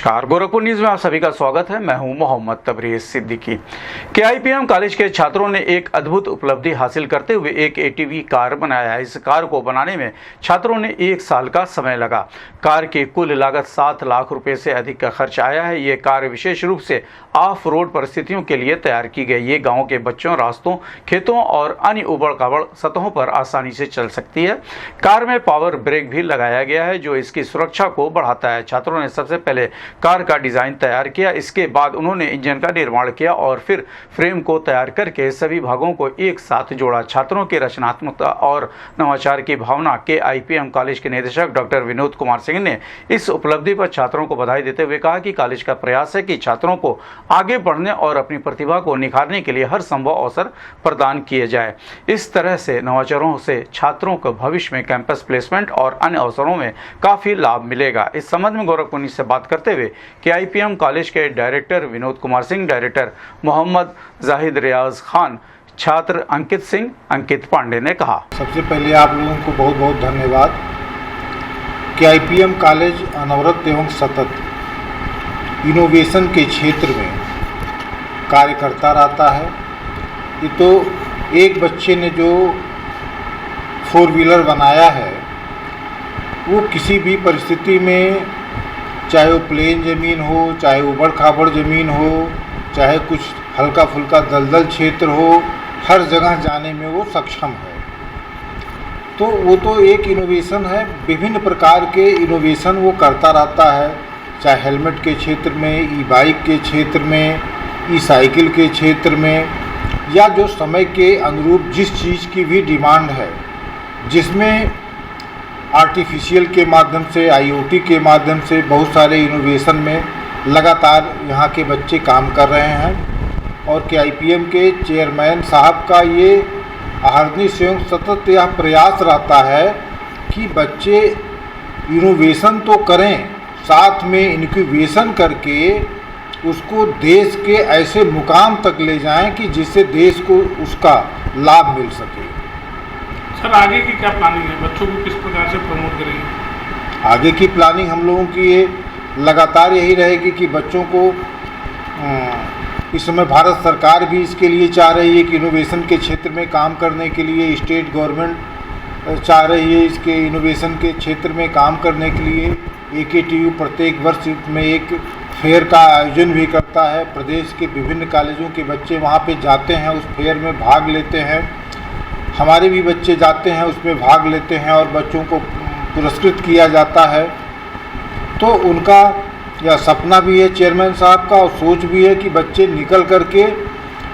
नमस्कार, गोरखपुर न्यूज में आप सभी का स्वागत है। मैं हूं मोहम्मद तबरेज सिद्दीकी। केआईपीएम कॉलेज के छात्रों ने एक अद्भुत उपलब्धि हासिल करते हुए एक एटीवी कार बनाया है। इस कार को बनाने में छात्रों ने 1 साल का समय लगा। कार की कुल लागत 7 लाख रुपए से अधिक का खर्च आया है। ये कार विशेष रूप से ऑफ रोड परिस्थितियों के लिए तैयार की गई। ये गाँव के बच्चों, रास्तों, खेतों और अन्य उबड़ खाबड़ सतहों पर आसानी से चल सकती है। कार में पावर ब्रेक भी लगाया गया है जो इसकी सुरक्षा को बढ़ाता है। छात्रों ने सबसे पहले कार का डिजाइन तैयार किया, इसके बाद उन्होंने इंजन का निर्माण किया और फिर फ्रेम को तैयार करके सभी भागों को एक साथ जोड़ा। छात्रों की रचनात्मकता और नवाचार की भावना केआईपीएम कॉलेज के निदेशक डॉक्टर विनोद कुमार सिंह ने इस उपलब्धि पर छात्रों को बधाई देते हुए कहा कि कॉलेज का प्रयास है कि छात्रों को आगे बढ़ने और अपनी प्रतिभा को निखारने के लिए हर संभव अवसर प्रदान किए जाए। इस तरह से नवाचारों से छात्रों को भविष्य में कैंपस प्लेसमेंट और अन्य अवसरों में काफी लाभ मिलेगा। इस संबंध में गोरखपुर न्यूज से बात करते हुए केआईपीएम कॉलेज के डायरेक्टर विनोद कुमार सिंह, डायरेक्टर मोहम्मद जाहिद रियाज खान, छात्र अंकित पांडे ने कहा। सबसे पहले आप लोगों को बहुत बहुत धन्यवाद। केआईपीएम कॉलेज अनवरत एवं सतत इनोवेशन के क्षेत्र में कार्य करता रहता है। ये तो एक बच्चे ने जो 4 व्हीलर बनाया है वो किसी भी परिस्थिति में, चाहे वो प्लेन ज़मीन हो, चाहे उबड़ खाबड़ ज़मीन हो, चाहे कुछ हल्का फुल्का दलदल क्षेत्र हो, हर जगह जाने में वो सक्षम है। तो वो तो एक इनोवेशन है। विभिन्न प्रकार के इनोवेशन वो करता रहता है, चाहे हेलमेट के क्षेत्र में, ई बाइक के क्षेत्र में, ई साइकिल के क्षेत्र में, या जो समय के अनुरूप जिस चीज़ की भी डिमांड है, जिसमें आर्टिफिशियल के माध्यम से, आईओटी के माध्यम से बहुत सारे इनोवेशन में लगातार यहाँ के बच्चे काम कर रहे हैं। और केआईपीएम के चेयरमैन साहब का ये अहर्निश एवं सतत यह प्रयास रहता है कि बच्चे इनोवेशन तो करें, साथ में इनक्यूबेशन करके उसको देश के ऐसे मुकाम तक ले जाएं कि जिससे देश को उसका लाभ मिल सके। सर, आगे की क्या प्लानिंग है? बच्चों को किस प्रकार से प्रमोट करेंगे? आगे की प्लानिंग हम लोगों की ये लगातार यही रहेगी कि बच्चों को, इस समय भारत सरकार भी इसके लिए चाह रही है कि इनोवेशन के क्षेत्र में काम करने के लिए स्टेट गवर्नमेंट चाह रही है इसके इनोवेशन के क्षेत्र में काम करने के लिए। एकेटीयू प्रत्येक वर्ष में एक फेयर का आयोजन भी करता है। प्रदेश के विभिन्न कॉलेजों के बच्चे वहाँ पे जाते हैं, उस फेयर में भाग लेते हैं। हमारे भी बच्चे जाते हैं, उसमें भाग लेते हैं और बच्चों को पुरस्कृत किया जाता है। तो उनका यह सपना भी है चेयरमैन साहब का, और सोच भी है कि बच्चे निकल करके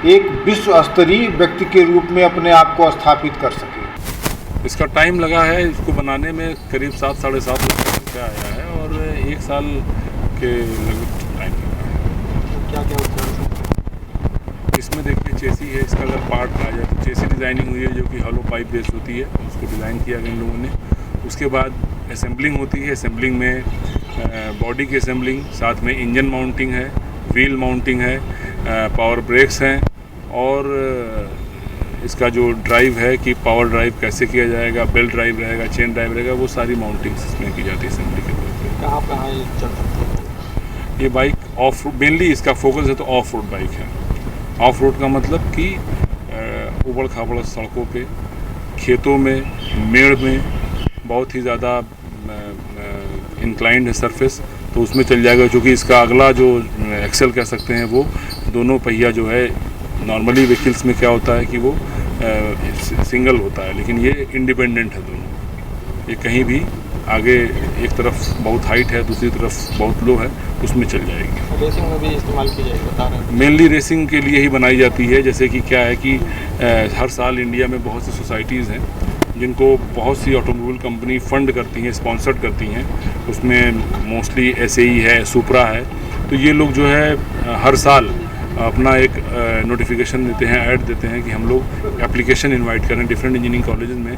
एक विश्व स्तरीय व्यक्ति के रूप में अपने आप को स्थापित कर सके। इसका टाइम लगा है, इसको बनाने में करीब 7-7.5 लाख रुपया आया है और 1 साल के लगभग टाइम लगा है। क्या क्या होता है इसमें? देखिए, चेसी है, इसका अगर पार्ट आ जाए तो चेसी डिज़ाइनिंग हुई है जो कि हॉलो पाइप बेस होती है, उसको डिज़ाइन किया गया इन लोगों ने। उसके बाद असेंबलिंग होती है। असेंबलिंग में बॉडी की असेंबलिंग, साथ में इंजन माउंटिंग है, व्हील माउंटिंग है, पावर ब्रेक्स हैं, और इसका जो ड्राइव है कि पावर ड्राइव कैसे किया जाएगा, बेल्ट ड्राइव रहेगा, चेन ड्राइव रहेगा, वो सारी माउंटिंग्स इसमें की जाती है असेंबली के तौर पर। कहाँ ये चल सकता है? ये बाइक ऑफ रोड, मेनली इसका फोकस है तो ऑफ रोड बाइक है। ऑफ रोड का मतलब कि उबड़ खाबड़ सड़कों पे, खेतों में, मेड़ में, बहुत ही ज़्यादा इंक्लाइंड है सरफेस, तो उसमें चल जाएगा। क्योंकि इसका अगला जो एक्सेल कह सकते हैं, वो दोनों पहिया जो है, नॉर्मली व्हीकल्स में क्या होता है कि वो सिंगल होता है, लेकिन ये इंडिपेंडेंट है दोनों। ये कहीं भी आगे एक तरफ बहुत हाइट है, दूसरी तरफ बहुत लो है, उसमें चल जाएगी। रेसिंग में भी इस्तेमाल की जाएगी, बता रहे हैं? मेनली रेसिंग के लिए ही बनाई जाती है। जैसे कि क्या है कि हर साल इंडिया में बहुत सी सोसाइटीज़ हैं जिनको बहुत सी ऑटोमोबाइल कंपनी फंड करती हैं, स्पॉन्सर्ड करती हैं। उसमें मोस्टली एसएई है, सुपरा है। तो ये लोग जो है हर साल अपना एक नोटिफिकेशन देते हैं, ऐड देते हैं कि हम लोग एप्लीकेशन इनवाइट करें डिफरेंट इंजीनियरिंग कॉलेजेस में।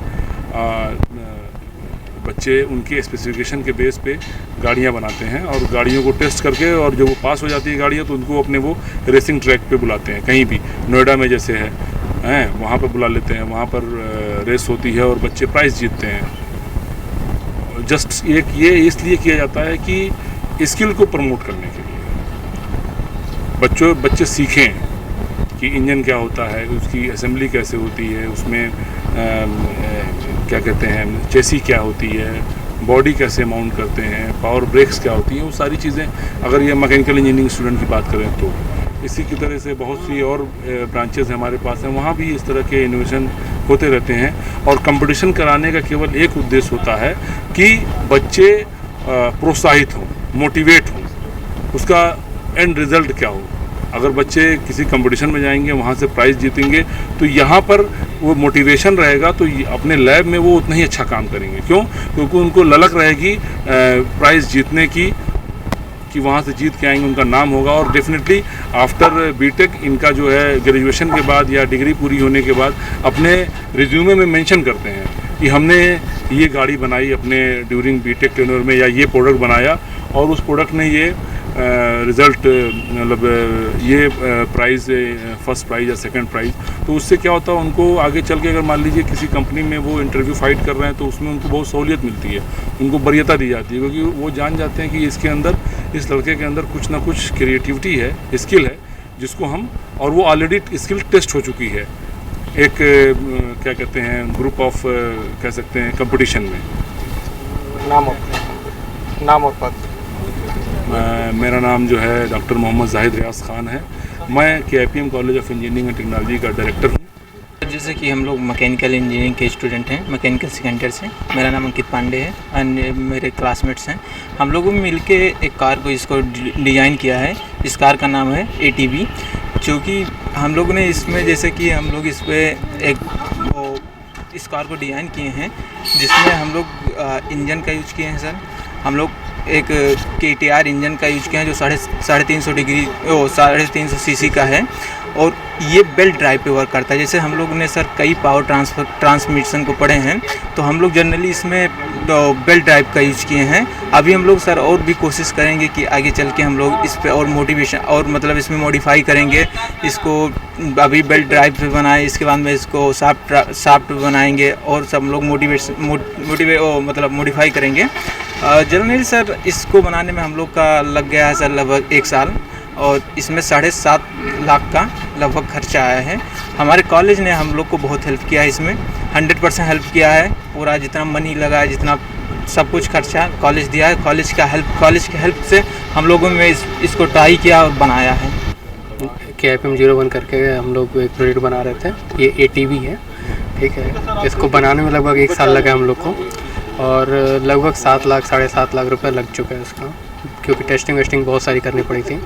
बच्चे उनके स्पेसिफिकेशन के बेस पे गाड़ियाँ बनाते हैं और गाड़ियों को टेस्ट करके, और जब वो पास हो जाती है गाड़ियाँ तो उनको अपने वो रेसिंग ट्रैक पे बुलाते हैं। कहीं भी नोएडा में जैसे है वहाँ पर बुला लेते हैं, वहाँ पर रेस होती है और बच्चे प्राइज़ जीतते हैं। जस्ट एक ये इसलिए किया जाता है कि स्किल को प्रमोट करने के लिए। बच्चे सीखें कि इंजन क्या होता है, उसकी असेंबली कैसे होती है, उसमें क्या कहते हैं चेसी क्या होती है, बॉडी कैसे माउंट करते हैं, पावर ब्रेक्स क्या होती हैं, वो सारी चीज़ें अगर ये मैकेनिकल इंजीनियरिंग स्टूडेंट की बात करें तो। इसी की तरह से बहुत सी और ब्रांचेस हमारे पास हैं, वहाँ भी इस तरह के इनोवेशन होते रहते हैं। और कंपटीशन कराने का केवल एक उद्देश्य होता है कि बच्चे प्रोत्साहित हों, मोटिवेट हों, उसका एंड रिज़ल्ट क्या हो। अगर बच्चे किसी कंपटीशन में जाएंगे, वहाँ से प्राइज़ जीतेंगे, तो यहाँ पर वो मोटिवेशन रहेगा, तो अपने लैब में वो उतना ही अच्छा काम करेंगे। क्यों? क्योंकि उनको ललक रहेगी प्राइज़ जीतने की, कि वहाँ से जीत के आएंगे, उनका नाम होगा। और डेफिनेटली आफ्टर बीटेक इनका जो है ग्रेजुएशन के बाद या डिग्री पूरी होने के बाद अपने रिज्यूमे में मेंशन करते हैं कि हमने ये गाड़ी बनाई अपने ड्यूरिंग बीटेक टेन्योर में, या ये प्रोडक्ट बनाया और उस प्रोडक्ट ने ये रिज़ल्ट मतलब ये प्राइज़ फर्स्ट प्राइज़ या सेकंड प्राइज़। तो उससे क्या होता है, उनको आगे चल के अगर मान लीजिए किसी कंपनी में वो इंटरव्यू फाइट कर रहे हैं तो उसमें उनको बहुत सहूलियत मिलती है, उनको वरीयता दी जाती है, क्योंकि वो जान जाते हैं कि इसके अंदर, इस लड़के के अंदर कुछ ना कुछ क्रिएटिविटी है, स्किल है, जिसको हम, और वो ऑलरेडी स्किल टेस्ट हो चुकी है एक क्या कहते हैं ग्रुप ऑफ कह सकते हैं कंपटीशन में। नाम और पद। मेरा नाम जो है डॉक्टर मोहम्मद जाहिद रियाज खान है। मैं KIPM college of engineering and technology का डायरेक्टर हूँ। जैसे कि हम लोग मैकेनिकल इंजीनियरिंग के स्टूडेंट हैं, मैकेनिकल सेकेंड ईयर से। मेरा नाम अंकित पांडे है और मेरे क्लासमेट्स हैं। हम लोगों ने मिलके एक कार को इसको डिज़ाइन किया है। इस कार का नाम है ATV, जो कि हम लोगों ने इसमें जैसे कि हम लोग इस पर इस कार को डिज़ाइन किए हैं, जिसमें हम लोग इंजन का यूज किए हैं सर। हम लोग एक KTR इंजन का यूज किया है जो 350 सीसी का है, और ये बेल्ट ड्राइव पे वर्क करता है। जैसे हम लोग ने सर कई पावर ट्रांसमिशन को पढ़े हैं, तो हम लोग जनरली इसमें बेल्ट ड्राइव का यूज किए हैं। अभी हम लोग सर और भी कोशिश करेंगे कि आगे चल के हम लोग इस पे और मोटिवेशन और मतलब इसमें मॉडिफाई करेंगे इसको। अभी बेल्ट ड्राइव पे बनाए, इसके बाद में इसको शाफ्ट बनाएंगे और सब लोग मॉडिफाई करेंगे। जनरली सर इसको बनाने में हम लोग का लग गया है सर लगभग 1 साल, और इसमें 7.5 लाख का लगभग खर्चा आया है। हमारे कॉलेज ने हम लोग को बहुत हेल्प किया है, इसमें 100% हेल्प किया है। पूरा जितना मनी लगा है, जितना सब कुछ खर्चा कॉलेज दिया है। कॉलेज की हेल्प से हम लोगों ने इसको ट्राई किया और बनाया है। KIPM 01 करके हम लोग एक प्रोजेक्ट बना रहे थे। ये ATV है, ठीक है। इसको बनाने में लगभग 1 साल लगा हम लोग को, और लगभग 7 लाख 7.5 लाख रुपए लग चुका है इसका, क्योंकि टेस्टिंग वेस्टिंग बहुत सारी करनी पड़ी थी।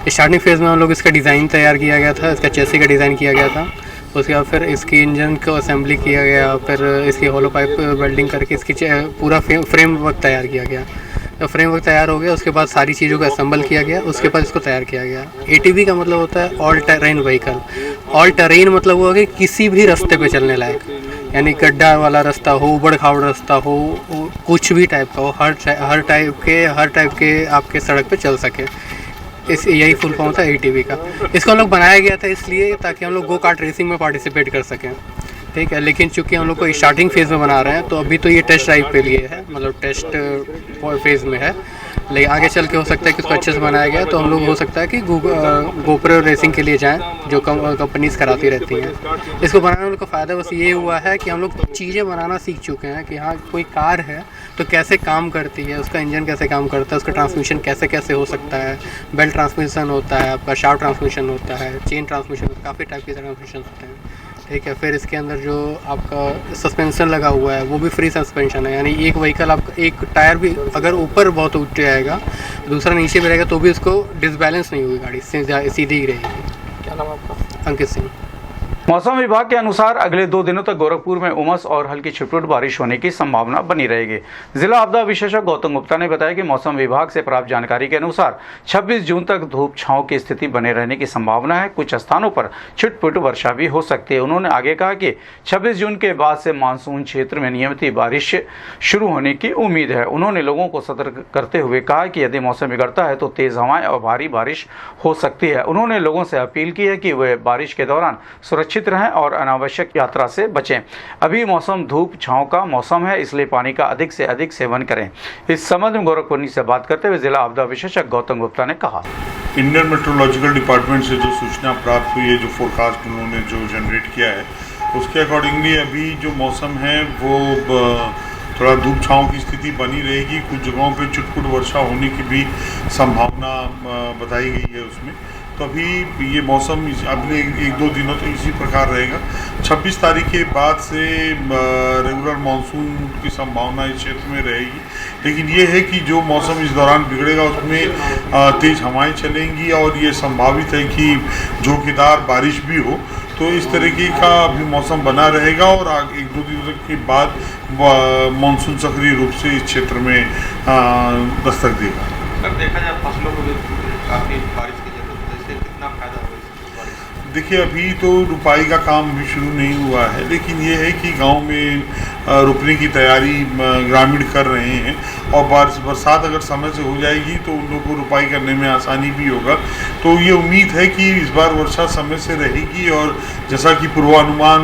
स्टार्टिंग फेज़ में हम लोग इसका डिज़ाइन तैयार किया गया था, इसका चेसी का डिज़ाइन किया गया था। उसके बाद फिर इसकी इंजन को असेंबली किया गया, फिर इसकी होलो पाइप वेल्डिंग करके इसकी पूरा फ्रेम वर्क तैयार किया गया। जब फ्रेम वर्क तैयार हो गया, उसके बाद सारी चीज़ों को असेंबल किया गया, उसके बाद इसको तैयार किया गया। ATV का मतलब होता है all terrain vehicle. All terrain मतलब हुआ कि किसी भी रास्ते पे चलने लायक, यानी गड्ढा वाला रास्ता हो, उबड़ खाबड़ रास्ता हो, कुछ भी टाइप का हो, हर टाइप के आपके सड़क पे चल सके। यही फुल फॉर्म था ATV का। इसको हम लोग बनाया गया था इसलिए ताकि हम लोग गो कार्ट रेसिंग में पार्टिसिपेट कर सकें, ठीक है। लेकिन चूंकि हम लोग को स्टार्टिंग फेज़ में बना रहे हैं, तो अभी तो ये टेस्ट ड्राइव पे लिए है, मतलब टेस्ट फेज़ में है। लेकिन आगे चल के हो सकता है कि इसको अच्छे से बनाया गया, तो हम लोग हो सकता है कि गोप्रो रेसिंग के लिए जाएं, जो कंपनीज़ कराती रहती हैं। इसको बनाने का फ़ायदा बस ये हुआ है कि हम लोग चीज़ें बनाना सीख चुके हैं कि हाँ कोई कार है तो कैसे काम करती है, उसका इंजन कैसे काम करता है, उसका ट्रांसमिशन कैसे कैसे हो सकता है। बेल्ट ट्रांसमिशन होता है, आपका शाफ्ट ट्रांसमिशन होता है, चेन ट्रांसमिशन, काफ़ी टाइप के ट्रांसमिशन होते हैं, ठीक है। फिर इसके अंदर जो आपका सस्पेंशन लगा हुआ है वो भी फ्री सस्पेंशन है, यानी एक व्हीकल आपका एक टायर भी अगर ऊपर बहुत उठ जाएगा, दूसरा नीचे भी रहेगा, तो भी उसको डिसबैलेंस नहीं होगी, गाड़ी सीधी ही रहेगी। क्या नाम आपका? अंकित सिंह। मौसम विभाग के अनुसार अगले 2 दिनों तक गोरखपुर में उमस और हल्की छिटपुट बारिश होने की संभावना बनी रहेगी। जिला आपदा विशेषज्ञ गौतम गुप्ता ने बताया कि मौसम विभाग से प्राप्त जानकारी के अनुसार 26 जून तक धूप छांव की स्थिति बने रहने की संभावना है। कुछ स्थानों पर छिटपुट वर्षा भी हो सकती है। उन्होंने आगे कहा कि 26 जून के बाद से मानसून क्षेत्र में नियमित बारिश शुरू होने की उम्मीद है। उन्होंने लोगों को सतर्क करते हुए कहा कि यदि मौसम बिगड़ता है तो तेज हवाएं और भारी बारिश हो सकती है। उन्होंने लोगों से अपील की है कि वे बारिश के दौरान सुरक्षित सुरक्षित रहें और अनावश्यक यात्रा से बचें। अभी मौसम धूप छांव का मौसम है, इसलिए पानी का अधिक से अधिक सेवन करें। इस संबंध में गोरखपुर से बात करते हुए जिला आपदा विशेषज्ञ गौतम गुप्ता ने कहा, इंडियन मेट्रोलॉजिकल डिपार्टमेंट से जो सूचना प्राप्त हुई है, जो फोरकास्ट उन्होंने जो जनरेट किया है, उसके अकॉर्डिंगली अभी जो मौसम है वो थोड़ा धूप छांव की स्थिति बनी रहेगी। कुछ जगहों पे चुटपुट वर्षा होने की भी संभावना बताई गई है उसमें। तो अभी ये मौसम अगले 1-2 दिनों तक इसी प्रकार रहेगा। 26 तारीख के बाद से रेगुलर मानसून की संभावना इस क्षेत्र में रहेगी, लेकिन ये है कि जो मौसम इस दौरान बिगड़ेगा उसमें तेज़ हवाएं चलेंगी और ये संभावित है कि झोंकेदार बारिश भी हो। तो इस तरीके का अभी मौसम बना रहेगा और आगे 1-2 दिनों के बाद मानसून सक्रिय रूप से इस क्षेत्र में दस्तक देगा। अगर देखा जाए फसलों को काफ़ी बारिश की जरूरत है, इससे कितना फायदा होगा इस बारिश से? देखिए, अभी तो रुपाई का काम भी शुरू नहीं हुआ है, लेकिन ये है कि गांव में रोपने की तैयारी ग्रामीण कर रहे हैं और बरसात अगर समय से हो जाएगी तो उन लोगों को रुपाई करने में आसानी भी होगा। तो ये उम्मीद है कि इस बार वर्षा समय से रहेगी और जैसा कि पूर्वानुमान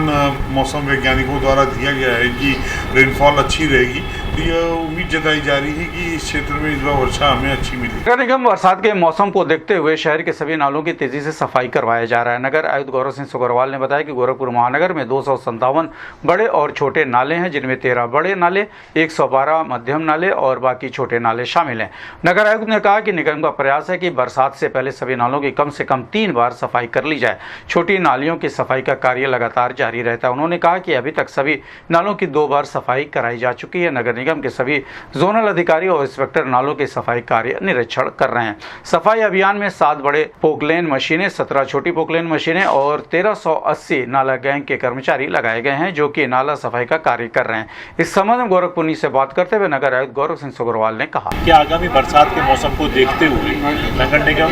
मौसम वैज्ञानिकों द्वारा दिया गया है कि रेनफॉल अच्छी रहेगी, तो यह उम्मीद जताई जा रही है कि इस क्षेत्र में इस बार वर्षा हमें अच्छी मिलेगी। नगर निगम बरसात के मौसम को देखते हुए शहर के सभी नालों की तेजी से सफाई करवाया जा रहा है। नगर आयुक्त गौरव सिंह सोगरवाल ने बताया कि गोरखपुर महानगर में 257 बड़े और छोटे नाले हैं, जिनमें 13 बड़े नाले, 112 मध्यम नाले और बाकी छोटे नाले शामिल हैं। नगर आयुक्त ने कहा कि निगम का प्रयास है कि बरसात से पहले सभी नालों की कम से कम 3 बार सफाई कर ली जाए। छोटी नालियों की सफाई का कार्य लगातार जारी रहता है। उन्होंने कहा कि अभी तक सभी नालों की 2 बार सफाई कराई जा चुकी है। नगर निगम के सभी जोनल अधिकारी और इंस्पेक्टर नालों के सफाई कार्य निरीक्षण कर रहे हैं। सफाई अभियान में 7 बड़े पोकलेन मशीनें, 17 छोटी पोकलेन मशीनें और 1380 नाला गैंग के कर्मचारी लगाए गए हैं, जो कि नाला सफाई का कार्य कर रहे हैं। इस संबंध में गोरखपुर से बात करते हुए नगर आयुक्त गौरव सिंह सोगरवाल ने कहा कि आगामी बरसात के मौसम को देखते हुए नगर निगम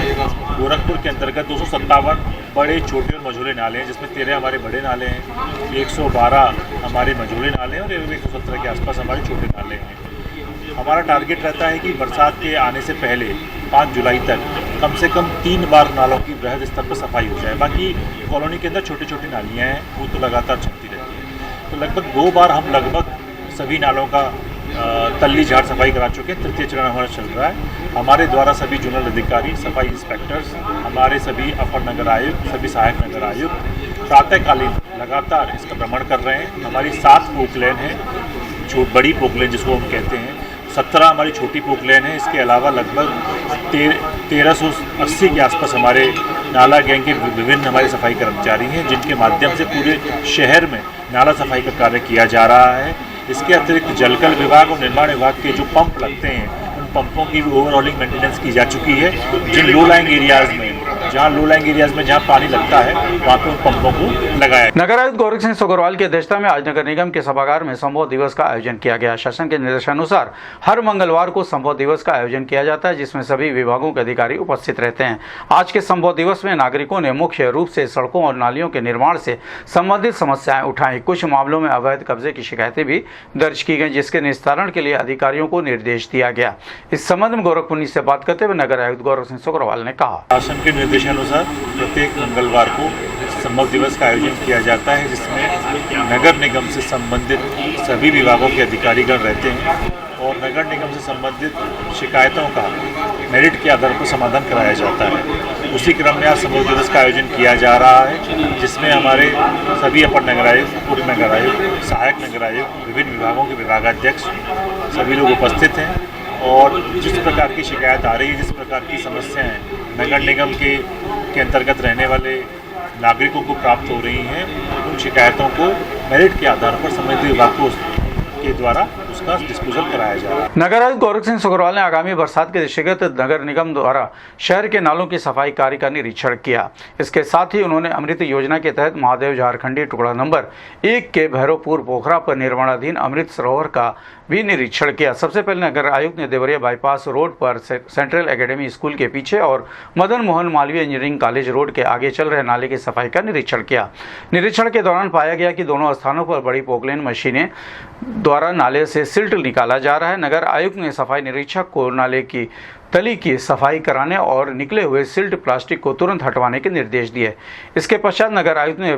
गोरखपुर के अंतर्गत 257 बड़े, छोटे और मझोले नाले हैं, जिसमें 13 हमारे बड़े नाले हैं, 112 हमारे मझोले नाले हैं और 117 के आसपास हमारे छोटे नाले हैं। हमारा टारगेट रहता है कि बरसात के आने से पहले 5 जुलाई तक कम से कम 3 बार नालों की बृहद स्तर पर सफाई हो जाए। बाकी कॉलोनी के अंदर छोटी छोटी नालियाँ हैं, वो तो लगातार चलती रहती है। तो लगभग 2 बार हम लगभग सभी नालों का तल्ली झाड़ सफाई करा चुके हैं। तृतीय चरण हमारा चल रहा है। हमारे द्वारा सभी जोनल अधिकारी, सफाई इंस्पेक्टर्स, हमारे सभी अपर नगर आयुक्त, सभी सहायक नगर आयुक्त प्रातःकालीन लगातार इसका भ्रमण कर रहे हैं। हमारी 7 पोकलेन हैं, बड़ी पोकलेन जिसको हम कहते हैं, 17 हमारी छोटी पोकलेन है। इसके अलावा लगभग 1380 के आसपास हमारे नाला गैंग के विभिन्न हमारे सफाई कर्मचारी हैं, जिनके माध्यम से पूरे शहर में नाला सफाई का कार्य किया जा रहा है। इसके अतिरिक्त जलकल विभाग और निर्माण विभाग के जो पंप लगते हैं, उन पंपों की भी ओवरऑलिंग मेंटेनेंस की जा चुकी है। जिन लो लाइंग एरियाज़ में, जहाँ पानी लगता है, वहाँ पे उन पंपों को लगाया। नगर आयुक्त गौरव सिंह सोगरवाल की अध्यक्षता में आज नगर निगम के सभागार में संभव दिवस का आयोजन किया गया। शासन के निर्देशानुसार हर मंगलवार को संभव दिवस का आयोजन किया जाता है, जिसमें सभी विभागों के अधिकारी उपस्थित रहते हैं। आज के संभव दिवस में नागरिकों ने मुख्य रूप से सड़कों और नालियों के निर्माण से संबंधित समस्याएं उठाई। कुछ मामलों में अवैध कब्जे की शिकायतें भी दर्ज की गई, जिसके निस्तारण के लिए अधिकारियों को निर्देश दिया गया। इस संबंध में गोरखपुर से बात करते हुए नगर आयुक्त गौरव सिंह सोगरवाल ने कहा, शासन के निर्देशानुसार प्रत्येक मंगलवार को संभव दिवस का आयोजन किया जाता है, जिसमें नगर निगम से संबंधित सभी विभागों के अधिकारीगण रहते हैं और नगर निगम से संबंधित शिकायतों का मेरिट के आधार पर समाधान कराया जाता है। उसी क्रम में आज संभव दिवस का आयोजन किया जा रहा है, जिसमें हमारे सभी अपर नगर आयुक्त, उप नगर आयुक्त, सहायक नगर आयुक्त, विभिन्न विभागों के विभागाध्यक्ष सभी लोग उपस्थित हैं और जिस प्रकार की शिकायत आ रही है, जिस प्रकार की समस्याएं नगर निगम के अंतर्गत रहने वाले नागरिकों को प्राप्त हो रही हैं, उन शिकायतों को मेरिट के आधार पर संबंधित विभागों के द्वारा उसका डिस्पोजल कराया जा रहा है। नगर आयुक्त गौरव सिंह सोगरवाल ने आगामी बरसात के दृष्टिगत नगर निगम द्वारा शहर के नालों की सफाई कार्य का निरीक्षण किया। इसके साथ ही उन्होंने अमृत योजना के तहत महादेव झारखंडी टुकड़ा नंबर 1 के भैरवपुर पोखरा पर निर्माणाधीन अमृत सरोवर का भी निरीक्षण किया। सबसे पहले नगर आयुक्त ने देवरिया बाईपास रोड पर सेंट्रल एकेडमी स्कूल के पीछे और Madan Mohan Malviya engineering college road के आगे चल रहे नाले की सफाई का निरीक्षण किया। निरीक्षण के दौरान पाया गया कि दोनों स्थानों पर बड़ी पोकलेन मशीनें द्वारा नाले से सिल्ट निकाला जा रहा है। नगर आयुक्त ने सफाई निरीक्षक को नाले की तली की सफाई कराने और निकले हुए सिल्ट प्लास्टिक को तुरंत हटवाने के निर्देश दिए। इसके पश्चात नगर आयुक्त ने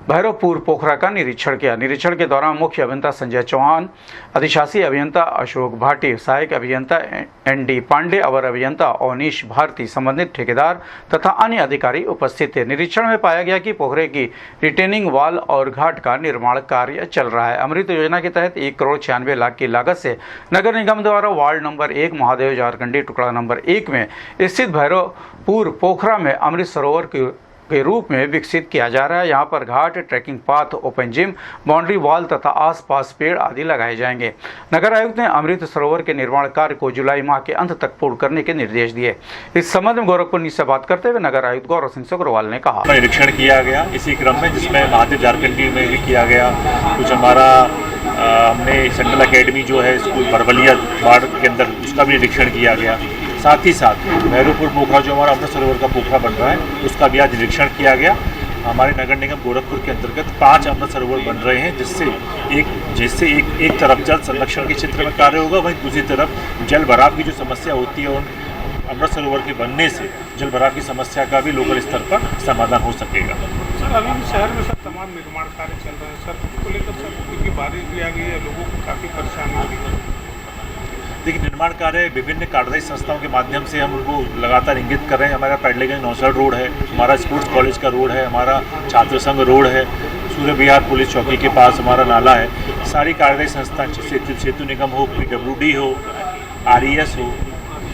भैरवपुर पोखरा का निरीक्षण किया। निरीक्षण के दौरान मुख्य अभियंता संजय चौहान, अधिशासी अभियंता अशोक भाटी, सहायक अभियंता ND पांडे, अवर अभियंता अवनीश भारती, संबंधित ठेकेदार तथा अन्य अधिकारी उपस्थित थे। निरीक्षण में पाया गया कि पोखरे की रिटेनिंग वॉल और घाट का निर्माण कार्य चल रहा है। अमृत योजना के तहत 1 करोड़ 96 लाख की लागत से नगर निगम द्वारा वार्ड नंबर 1 महादेव झारखंडी टुकड़ा नंबर 1 में स्थित भैरवपुर पोखरा में अमृत सरोवर के रूप में विकसित किया जा रहा है। यहाँ पर घाट, tracking path, open gym, boundary wall तथा आसपास पेड़ आदि लगाए जाएंगे। नगर आयुक्त ने अमृत सरोवर के निर्माण कार्य को जुलाई माह के अंत तक पूर्ण करने के निर्देश दिए। इस संबंध में गोरखपुर न्यूज से बात करते हुए नगर आयुक्त गौरव सिंह अग्रवाल ने कहा, निरीक्षण किया गया इसी क्रम में, जिसमें महादेव झारखंडी में भी किया गया। कुछ हमारा हमने सेंट्रल एकेडमी जो है स्कूल बरबलिया वार्ड के अंदर, उसका भी निरीक्षण किया गया। साथ ही साथ भैरवपुर पोखरा जो हमारा अमृत सरोवर का पोखरा बन रहा है, उसका भी आज निरीक्षण किया गया। हमारे नगर निगम गोरखपुर के अंतर्गत 5 अमृत सरोवर बन रहे हैं, जिससे एक तरफ जल संरक्षण के क्षेत्र में कार्य होगा, वहीं दूसरी तरफ जल भराव की जो समस्या होती है उन अमृत सरोवर के बनने से जल भराव की समस्या का भी लोकल स्तर पर समाधान हो सकेगा। सर अभी भी शहर में सर तमाम निर्माण कार्य चल रहे हैं सर, उसको लेकर सर क्योंकि बारिश भी आ गई है, लोगों को काफ़ी परेशानी हो रही है। देखिए, निर्माण कार्य विभिन्न कार्यदायी संस्थाओं के माध्यम से हम उनको लगातार इंगित कर रहे हैं। हमारा पैडलेगंज नौसड़ रोड है, हमारा स्पोर्ट्स कॉलेज का रोड है, हमारा छात्र संघ रोड है, सूर्य विहार पुलिस चौकी के पास हमारा नाला है। सारी कार्यदायी संस्थाएं, सेतु निगम हो, PWD हो, RES हो,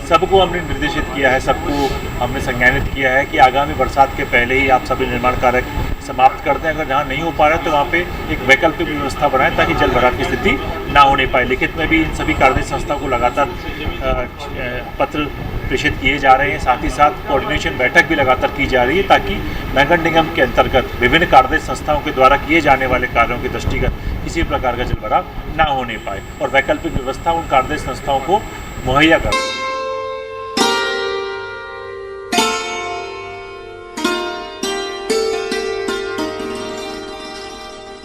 सबको हमने निर्देशित किया है, सबको हमने संज्ञानित किया है कि आगामी बरसात के पहले ही आप सभी निर्माण कार्य समाप्त कर दें। अगर जहाँ नहीं हो पा रहा है तो वहाँ पे एक वैकल्पिक व्यवस्था बनाएं ताकि जल भराव की स्थिति ना होने पाए। लिखित में भी इन सभी कार्यदायी संस्थाओं को लगातार पत्र प्रेषित किए जा रहे हैं। साथ ही साथ कोऑर्डिनेशन बैठक भी लगातार की जा रही है ताकि नगर निगम के अंतर्गत विभिन्न कार्यदायी संस्थाओं के द्वारा किए जाने वाले कार्यों के दृष्टिगत किसी प्रकार का जल भराव ना होने पाए और वैकल्पिक व्यवस्था उन कार्यदायी संस्थाओं को मुहैया कर